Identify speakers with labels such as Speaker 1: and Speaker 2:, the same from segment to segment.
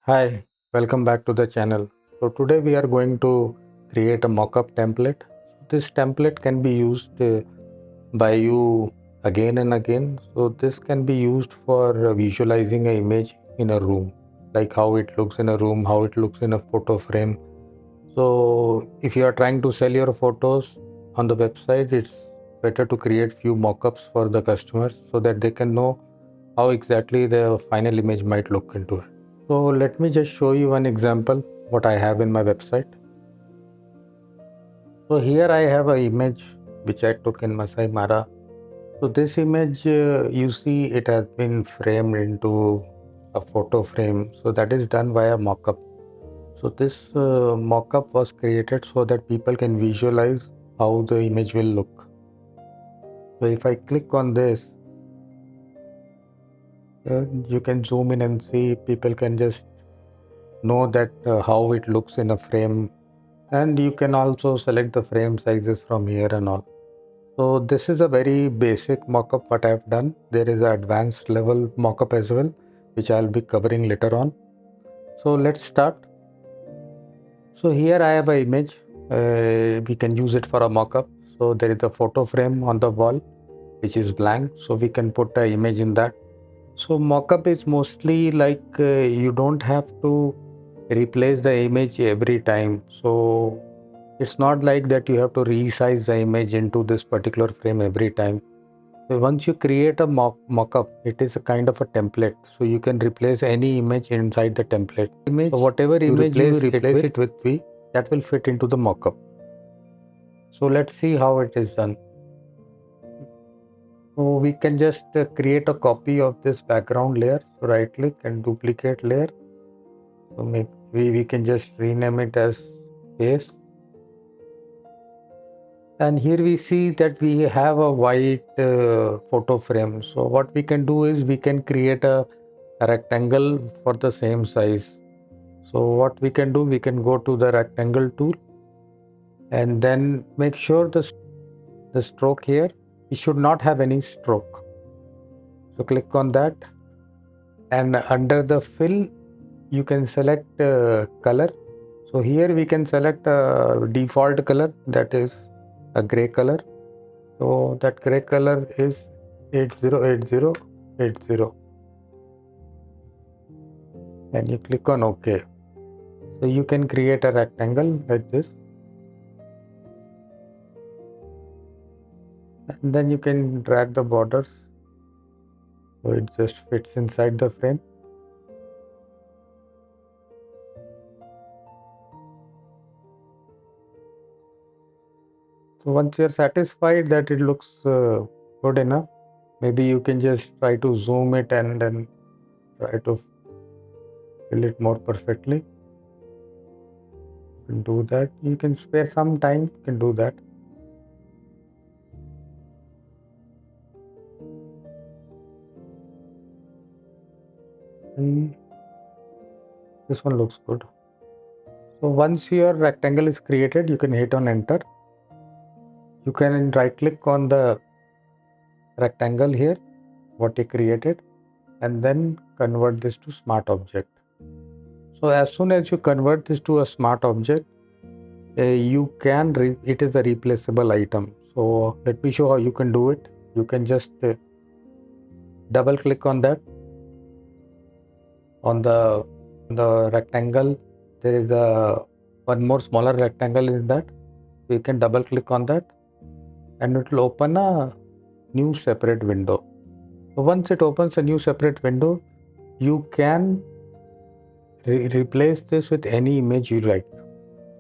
Speaker 1: Hi, welcome back to the channel. So today we are going to create a mockup template. This template can be used by you again and again. So this can be used for visualizing an image in a room, like how it looks in a room, how it looks in a photo frame. So if you are trying to sell your photos on the website, it's better to create few mockups for the customers so that they can know how exactly the final image might look into it. So let me just show you one example what I have in my website. So here I have an image which I took in Masai Mara. So this image you see it has been framed into a photo frame. So that is done via mockup. So this mockup was created so that people can visualize how the image will look. So if I click on this, you can zoom in and see people can just know that how it looks in a frame, and you can also select the frame sizes from here and all. So this is a very basic mockup what I have done. There is an advanced level mockup as well, which I'll be covering later on. So let's start. So here I have an image. We can use it for a mockup. So there is a photo frame on the wall which is blank, so we can put an image in that. So mockup is mostly like you don't have to replace the image every time. So it's not like that you have to resize the image into this particular frame every time. So once you create a mockup, it is a kind of a template. So you can replace any image inside the template. So whatever image you replace it with, that will fit into the mockup. So let's see how it is done. So we can just create a copy of this background layer. So right click and duplicate layer. So maybe we can just rename it as face. And here we see that we have a white photo frame. So what we can do is we can create a rectangle for the same size. So what we can do, we can go to the rectangle tool and then make sure the stroke here, it should not have any stroke. So click on that, and under the fill you can select color. So here we can select a default color, that is a gray color. So that gray color is 808080, and you click on OK. So you can create a rectangle like this, and then you can drag the borders so it just fits inside the frame. So once you're satisfied that it looks good enough, maybe you can just try to zoom it and then try to fill it more perfectly. You can do that. You can spare some time, you can do that. And this one looks good. So once your rectangle is created, you can hit on enter. You can right click on the rectangle here, what you created, and then convert this to smart object. So as soon as you convert this to a smart object, you can it is a replaceable item. So let me show how you can do it. You can just double click on that, on the rectangle. There is a one more smaller rectangle in that. So you can double click on that, and it will open a new separate window. So once it opens a new separate window, you can replace this with any image you like,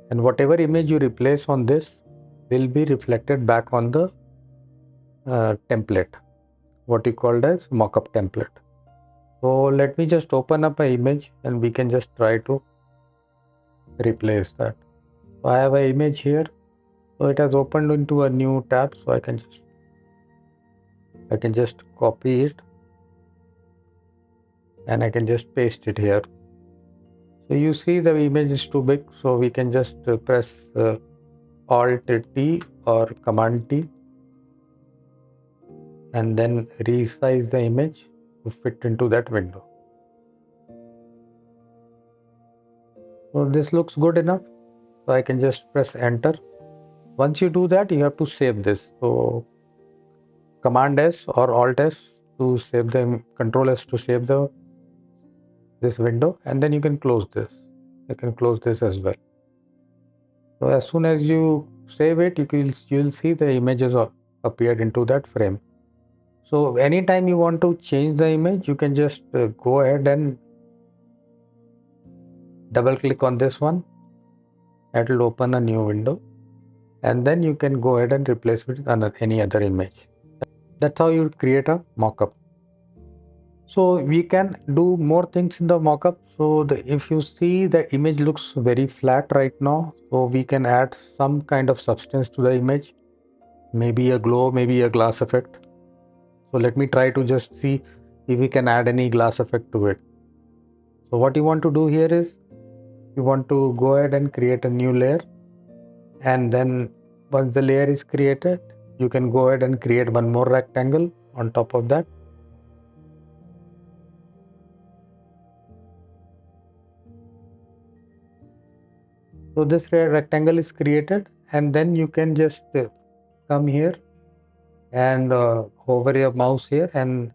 Speaker 1: and whatever image you replace on this will be reflected back on the template, what you called as mockup template. So let me just open up an image and we can just try to replace that. So I have an image here, so it has opened into a new tab, so I can just copy it and I can just paste it here. So you see the image is too big, so we can just press Alt T or Command T and then resize the image to fit into that window. So this looks good enough. So I can just press enter. Once you do that, you have to save this. So Command S or Alt S to save the Control S to save the this window, and then you can close this. You can close this as well. So as soon as you save it, you'll see the images appeared into that frame. So anytime you want to change the image, you can just go ahead and double click on this one. It will open a new window, and then you can go ahead and replace it with any other image. That's how you create a mockup. So we can do more things in the mockup. So if you see the image looks very flat right now, so we can add some kind of substance to the image, maybe a glow, maybe a glass effect. So let me try to just see if we can add any glass effect to it. So what you want to do here is you want to go ahead and create a new layer, and then once the layer is created, you can go ahead and create one more rectangle on top of that. So this rectangle is created, and then you can just come here and hover your mouse here and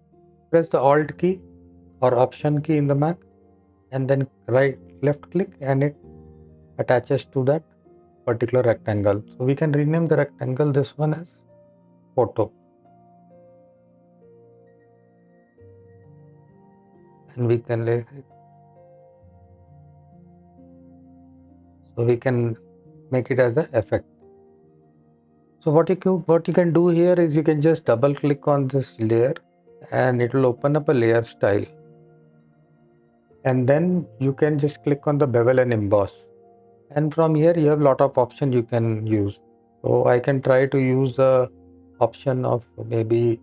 Speaker 1: press the Alt key or Option key in the Mac, and then left click, and it attaches to that particular rectangle. So we can rename the rectangle, this one as photo, and we can make it as an effect. So what you can do here is you can just double click on this layer, and it will open up a layer style, and then you can just click on the bevel and emboss, and from here you have a lot of options you can use. So I can try to use the option of maybe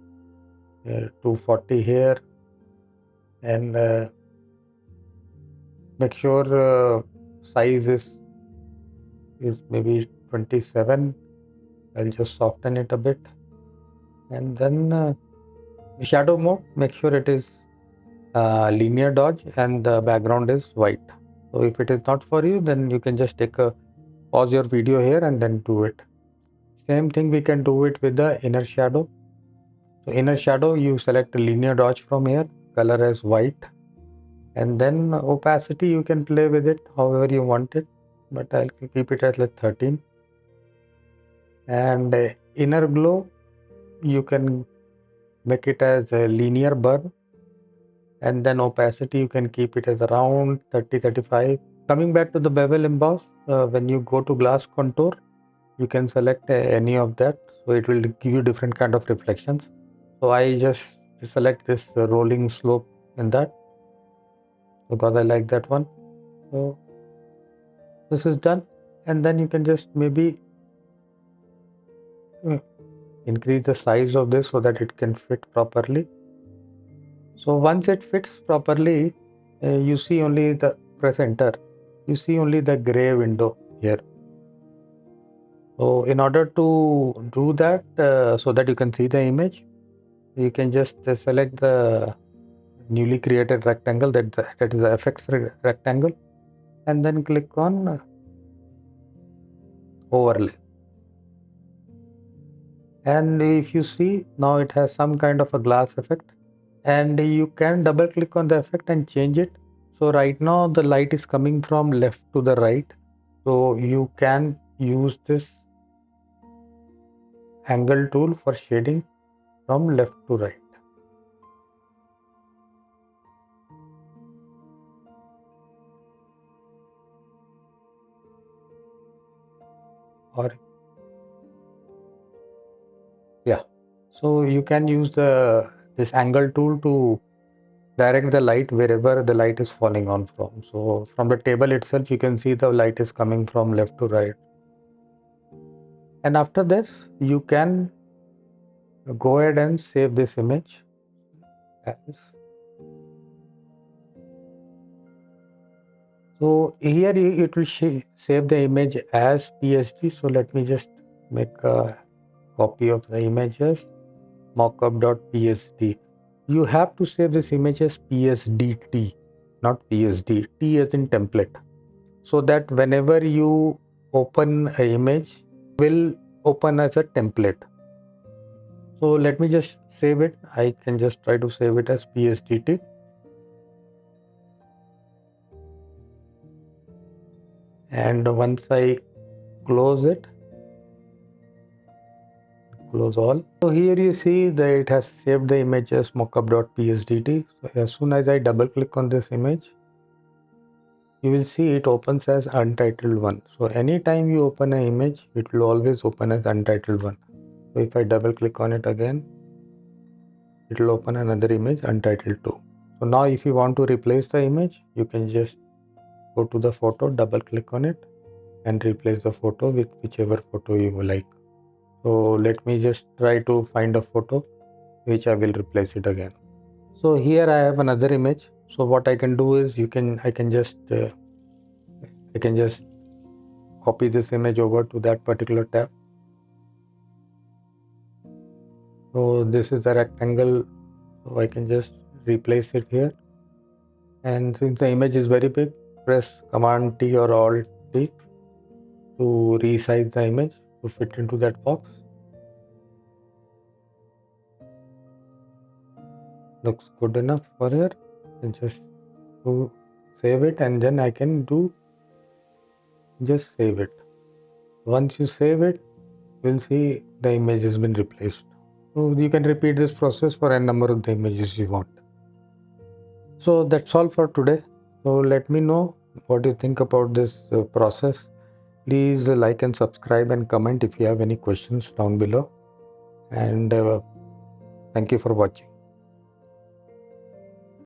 Speaker 1: 240 here, and make sure size is maybe 27. I'll just soften it a bit, and then shadow mode, make sure it is linear dodge and the background is white. So if it is not for you, then you can just pause your video here and then do it. Same thing we can do it with the inner shadow. So inner shadow, you select linear dodge from here, color as white, and then opacity you can play with it however you want it, but I'll keep it at like 13. And inner glow, you can make it as a linear burn, and then opacity you can keep it as around 30-35. Coming back to the bevel emboss, when you go to glass contour, you can select any of that, so it will give you different kind of reflections. So I just select this rolling slope in that because I like that one. So this is done, and then you can just maybe increase the size of this so that it can fit properly. So once it fits properly, you see only the press enter. You see only the gray window here. So in order to do that, so that you can see the image, you can just select the newly created rectangle, that is the effects rectangle, and then click on overlay. And if you see, now it has some kind of a glass effect, and you can double click on the effect and change it. So right now the light is coming from left to the right, so you can use this angle tool for shading from left to right. Or yeah, so you can use this angle tool to direct the light wherever the light is falling on from. So from the table itself, you can see the light is coming from left to right. And after this, you can go ahead and save this image as. So here it will save the image as PSD. So let me just make a copy of the images, mockup.psd. You have to save this image as PSDT, not PSD. T as in template. so that whenever you open an image, will open as a template. So let me just save it. I can just try to save it as PSDT. And once I close it, close all. So here you see that it has saved the image as mockup.psdt. So as soon as I double click on this image, you will see it opens as untitled one. So anytime you open an image, it will always open as untitled one. So if I double click on it again, it will open another image untitled 2. So now if you want to replace the image, you can just go to the photo, double click on it and replace the photo with whichever photo you like. So let me just try to find a photo which I will replace it again. So here I have another image. So what I can do is I can just copy this image over to that particular tab. So this is the rectangle, so I can just replace it here. And since the image is very big, press Command T or Alt T to resize the image to fit into that box. Looks good enough for here. And just to save it, and then I can do just save it. Once you save it, you'll see the image has been replaced. So you can repeat this process for a number of the images you want. So that's all for today. So let me know what you think about this process. Please like and subscribe and comment if you have any questions down below. And thank you for watching.